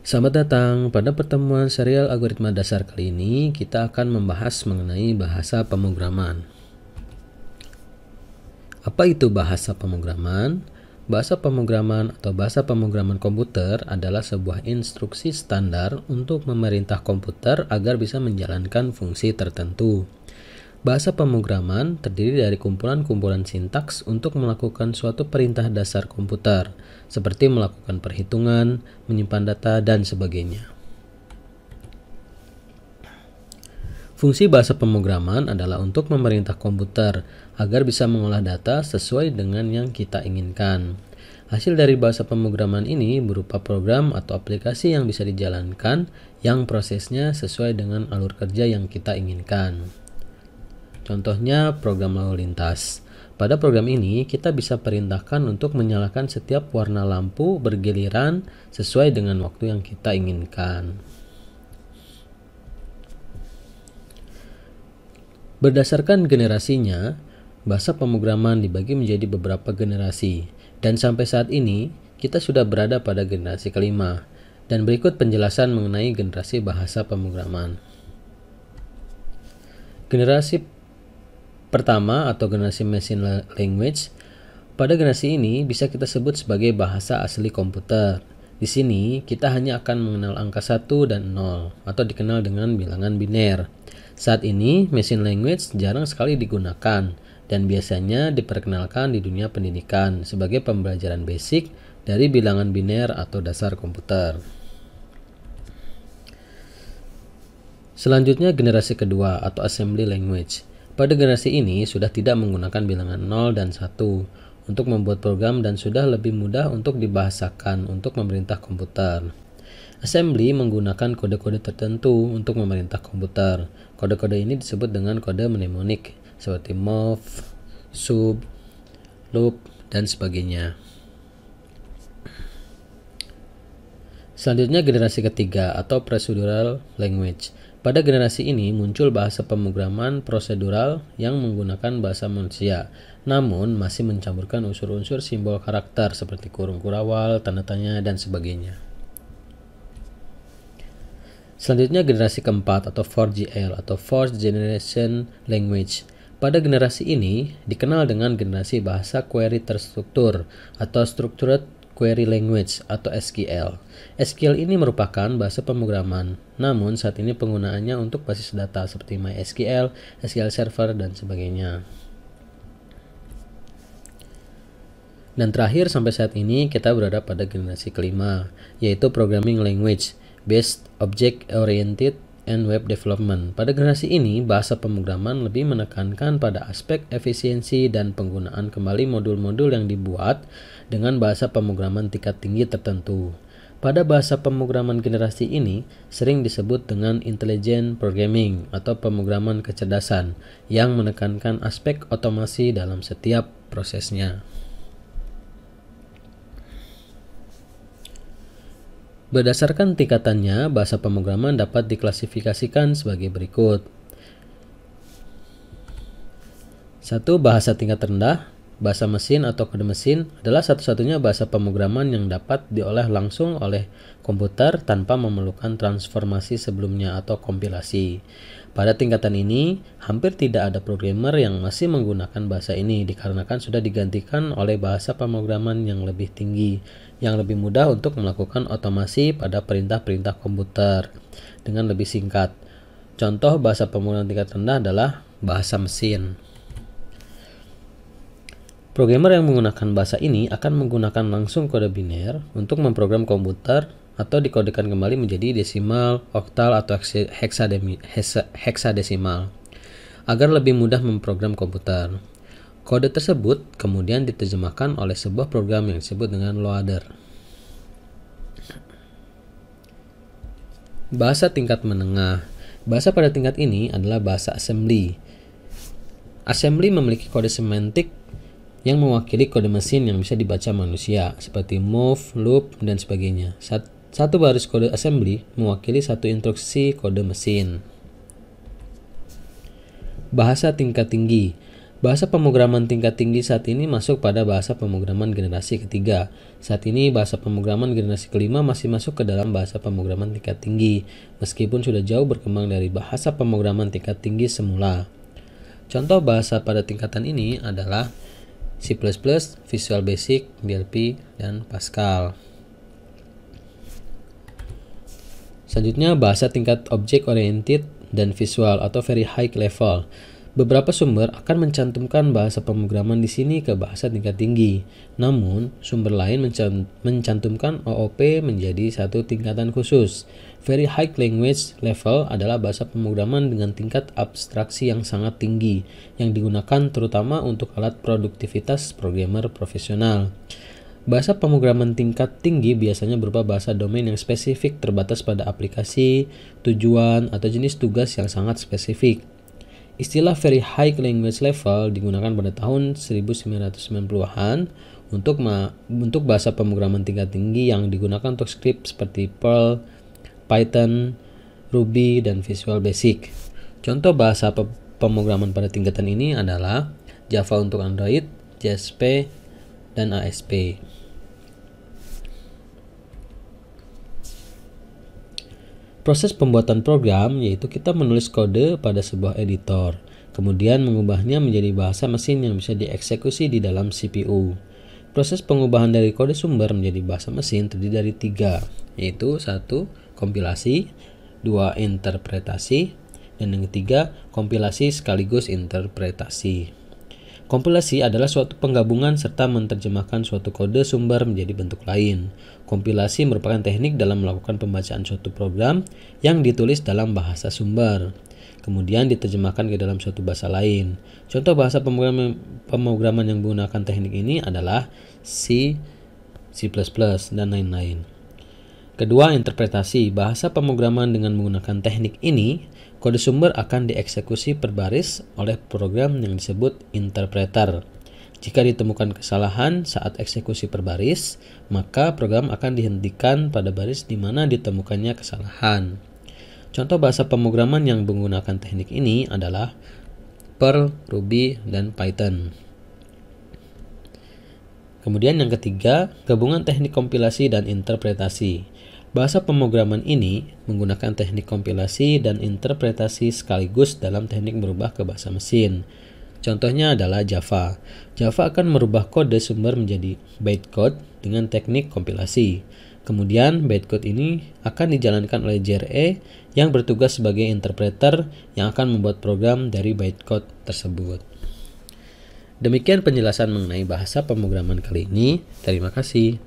Selamat datang pada pertemuan serial algoritma dasar kali ini. Kita akan membahas mengenai bahasa pemrograman. Apa itu bahasa pemrograman? Bahasa pemrograman atau bahasa pemrograman komputer adalah sebuah instruksi standar untuk memerintah komputer agar bisa menjalankan fungsi tertentu. Bahasa pemrograman terdiri dari kumpulan-kumpulan sintaks untuk melakukan suatu perintah dasar komputer, seperti melakukan perhitungan, menyimpan data, dan sebagainya. Fungsi bahasa pemrograman adalah untuk memerintah komputer agar bisa mengolah data sesuai dengan yang kita inginkan. Hasil dari bahasa pemrograman ini berupa program atau aplikasi yang bisa dijalankan yang prosesnya sesuai dengan alur kerja yang kita inginkan. Contohnya program lalu lintas. Pada program ini kita bisa perintahkan untuk menyalakan setiap warna lampu bergiliran sesuai dengan waktu yang kita inginkan. Berdasarkan generasinya, bahasa pemrograman dibagi menjadi beberapa generasi, dan sampai saat ini kita sudah berada pada generasi kelima, dan berikut penjelasan mengenai generasi bahasa pemrograman. Generasi pertama atau generasi machine language. Pada generasi ini bisa kita sebut sebagai bahasa asli komputer. Di sini kita hanya akan mengenal angka 1 dan 0 atau dikenal dengan bilangan biner. Saat ini machine language jarang sekali digunakan dan biasanya diperkenalkan di dunia pendidikan sebagai pembelajaran basic dari bilangan biner atau dasar komputer. Selanjutnya generasi kedua atau assembly language. Pada generasi ini sudah tidak menggunakan bilangan 0 dan 1 untuk membuat program dan sudah lebih mudah untuk dibahasakan untuk memerintah komputer. Assembly menggunakan kode-kode tertentu untuk memerintah komputer. Kode-kode ini disebut dengan kode mnemonik seperti move, sub, loop, dan sebagainya. Selanjutnya generasi ketiga atau procedural language. Pada generasi ini muncul bahasa pemrograman prosedural yang menggunakan bahasa manusia, namun masih mencampurkan unsur-unsur simbol karakter seperti kurung kurawal, tanda tanya, dan sebagainya. Selanjutnya generasi keempat atau 4GL atau Fourth Generation Language. Pada generasi ini dikenal dengan generasi bahasa query terstruktur atau Structured Query Language atau SQL. SQL ini merupakan bahasa pemrograman, namun saat ini penggunaannya untuk basis data seperti MySQL, SQL Server, dan sebagainya. Dan terakhir sampai saat ini kita berada pada generasi kelima, yaitu Programming Language Based Object Oriented and Web Development. Pada generasi ini, bahasa pemrograman lebih menekankan pada aspek efisiensi dan penggunaan kembali modul-modul yang dibuat dengan bahasa pemrograman tingkat tinggi tertentu. Pada bahasa pemrograman generasi ini sering disebut dengan intelligent programming atau pemrograman kecerdasan yang menekankan aspek otomasi dalam setiap prosesnya. Berdasarkan tingkatannya, bahasa pemrograman dapat diklasifikasikan sebagai berikut. 1. Bahasa tingkat rendah. Bahasa mesin atau kode mesin adalah satu-satunya bahasa pemrograman yang dapat diolah langsung oleh komputer tanpa memerlukan transformasi sebelumnya atau kompilasi. Pada tingkatan ini, hampir tidak ada programmer yang masih menggunakan bahasa ini dikarenakan sudah digantikan oleh bahasa pemrograman yang lebih tinggi, yang lebih mudah untuk melakukan otomasi pada perintah-perintah komputer dengan lebih singkat. Contoh bahasa pemrograman tingkat rendah adalah bahasa mesin. Programmer yang menggunakan bahasa ini akan menggunakan langsung kode biner untuk memprogram komputer atau dikodekan kembali menjadi desimal, oktal, atau heksadesimal agar lebih mudah memprogram komputer. Kode tersebut kemudian diterjemahkan oleh sebuah program yang disebut dengan loader. Bahasa tingkat menengah. Bahasa pada tingkat ini adalah bahasa assembly. Assembly memiliki kode semantik yang mewakili kode mesin yang bisa dibaca manusia, seperti move, loop, dan sebagainya. Satu baris kode assembly mewakili satu instruksi kode mesin. Bahasa tingkat tinggi. Bahasa pemrograman tingkat tinggi saat ini masuk pada bahasa pemrograman generasi ketiga. Saat ini bahasa pemrograman generasi kelima masih masuk ke dalam bahasa pemrograman tingkat tinggi, meskipun sudah jauh berkembang dari bahasa pemrograman tingkat tinggi semula. Contoh bahasa pada tingkatan ini adalah C++, Visual Basic, VLP, dan Pascal. Selanjutnya bahasa tingkat object oriented dan visual atau very high level. Beberapa sumber akan mencantumkan bahasa pemrograman di sini ke bahasa tingkat tinggi. Namun, sumber lain mencantumkan OOP menjadi satu tingkatan khusus. Very high language level adalah bahasa pemrograman dengan tingkat abstraksi yang sangat tinggi, yang digunakan terutama untuk alat produktivitas programmer profesional. Bahasa pemrograman tingkat tinggi biasanya berupa bahasa domain yang spesifik terbatas pada aplikasi, tujuan, atau jenis tugas yang sangat spesifik. Istilah very high language level digunakan pada tahun 1990-an untuk bahasa pemrograman tingkat tinggi yang digunakan untuk skrip seperti Perl, Python, Ruby, dan Visual Basic. Contoh bahasa pemrograman pada tingkatan ini adalah Java untuk Android, JSP, dan ASP. Proses pembuatan program yaitu kita menulis kode pada sebuah editor, kemudian mengubahnya menjadi bahasa mesin yang bisa dieksekusi di dalam CPU. Proses pengubahan dari kode sumber menjadi bahasa mesin terdiri dari 3, yaitu 1. Kompilasi, 2. Interpretasi, dan yang ketiga, kompilasi sekaligus interpretasi. Kompilasi adalah suatu penggabungan serta menerjemahkan suatu kode sumber menjadi bentuk lain. Kompilasi merupakan teknik dalam melakukan pembacaan suatu program yang ditulis dalam bahasa sumber, kemudian diterjemahkan ke dalam suatu bahasa lain. Contoh bahasa pemrograman yang menggunakan teknik ini adalah C, C++, dan lain-lain. Kedua, interpretasi. Bahasa pemrograman dengan menggunakan teknik ini, kode sumber akan dieksekusi per baris oleh program yang disebut interpreter. Jika ditemukan kesalahan saat eksekusi per baris, maka program akan dihentikan pada baris di mana ditemukannya kesalahan. Contoh bahasa pemrograman yang menggunakan teknik ini adalah Perl, Ruby, dan Python. Kemudian yang ketiga, gabungan teknik kompilasi dan interpretasi. Bahasa pemrograman ini menggunakan teknik kompilasi dan interpretasi sekaligus dalam teknik merubah ke bahasa mesin. Contohnya adalah Java. Java akan merubah kode sumber menjadi bytecode dengan teknik kompilasi. Kemudian bytecode ini akan dijalankan oleh JRE yang bertugas sebagai interpreter yang akan membuat program dari bytecode tersebut. Demikian penjelasan mengenai bahasa pemrograman kali ini. Terima kasih.